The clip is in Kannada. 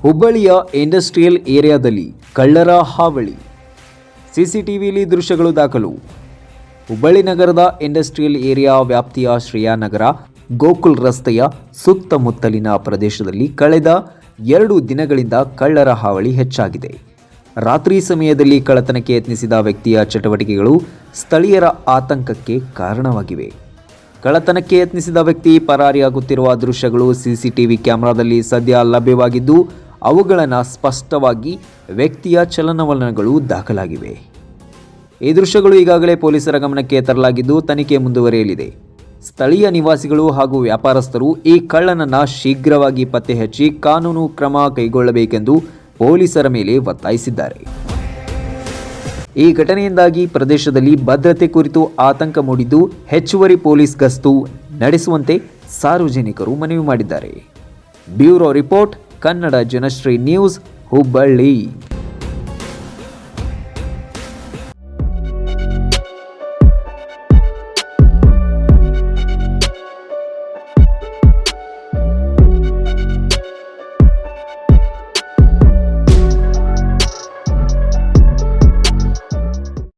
ಹುಬ್ಬಳ್ಳಿಯ ಇಂಡಸ್ಟ್ರಿಯಲ್ ಏರಿಯಾದಲ್ಲಿ ಕಳ್ಳರ ಹಾವಳಿ. ಸಿಸಿಟಿವಿಯಲ್ಲಿ ದೃಶ್ಯಗಳು ದಾಖಲು. ಹುಬ್ಬಳ್ಳಿ ನಗರದ ಇಂಡಸ್ಟ್ರಿಯಲ್ ಏರಿಯಾ ವ್ಯಾಪ್ತಿಯ ಶ್ರೇಯಾನಗರ ಗೋಕುಲ್ ರಸ್ತೆಯ ಸುತ್ತಮುತ್ತಲಿನ ಪ್ರದೇಶದಲ್ಲಿ ಕಳೆದ 2 ದಿನಗಳಿಂದ ಕಳ್ಳರ ಹಾವಳಿ ಹೆಚ್ಚಾಗಿದೆ. ರಾತ್ರಿ ಸಮಯದಲ್ಲಿ ಕಳ್ಳತನಕ್ಕೆ ಯತ್ನಿಸಿದ ವ್ಯಕ್ತಿಯ ಚಟುವಟಿಕೆಗಳು ಸ್ಥಳೀಯರ ಆತಂಕಕ್ಕೆ ಕಾರಣವಾಗಿವೆ. ಕಳ್ಳತನಕ್ಕೆ ಯತ್ನಿಸಿದ ವ್ಯಕ್ತಿ ಪರಾರಿಯಾಗುತ್ತಿರುವ ದೃಶ್ಯಗಳು ಸಿಸಿಟಿವಿ ಕ್ಯಾಮೆರಾದಲ್ಲಿ ಸದ್ಯ ಲಭ್ಯವಾಗಿದ್ದು, ಅವುಗಳನ್ನು ಸ್ಪಷ್ಟವಾಗಿ ವ್ಯಕ್ತಿಯ ಚಲನವಲನಗಳು ದಾಖಲಾಗಿವೆ. ಈ ದೃಶ್ಯಗಳು ಈಗಾಗಲೇ ಪೊಲೀಸರ ಗಮನಕ್ಕೆ ತರಲಾಗಿದ್ದು, ತನಿಖೆ ಮುಂದುವರಿಯಲಿದೆ. ಸ್ಥಳೀಯ ನಿವಾಸಿಗಳು ಹಾಗೂ ವ್ಯಾಪಾರಸ್ಥರು ಈ ಕಳ್ಳನನ್ನು ಶೀಘ್ರವಾಗಿ ಪತ್ತೆ ಹಚ್ಚಿ ಕಾನೂನು ಕ್ರಮ ಕೈಗೊಳ್ಳಬೇಕೆಂದು ಪೊಲೀಸರ ಮೇಲೆ ಒತ್ತಾಯಿಸಿದ್ದಾರೆ. ಈ ಘಟನೆಯಿಂದಾಗಿ ಪ್ರದೇಶದಲ್ಲಿ ಭದ್ರತೆ ಕುರಿತು ಆತಂಕ ಮೂಡಿದ್ದು, ಹೆಚ್ಚುವರಿ ಪೊಲೀಸ್ ಗಸ್ತು ನಡೆಸುವಂತೆ ಸಾರ್ವಜನಿಕರು ಮನವಿ ಮಾಡಿದ್ದಾರೆ. Bureau report, Kannada Janashree news, Hubballi.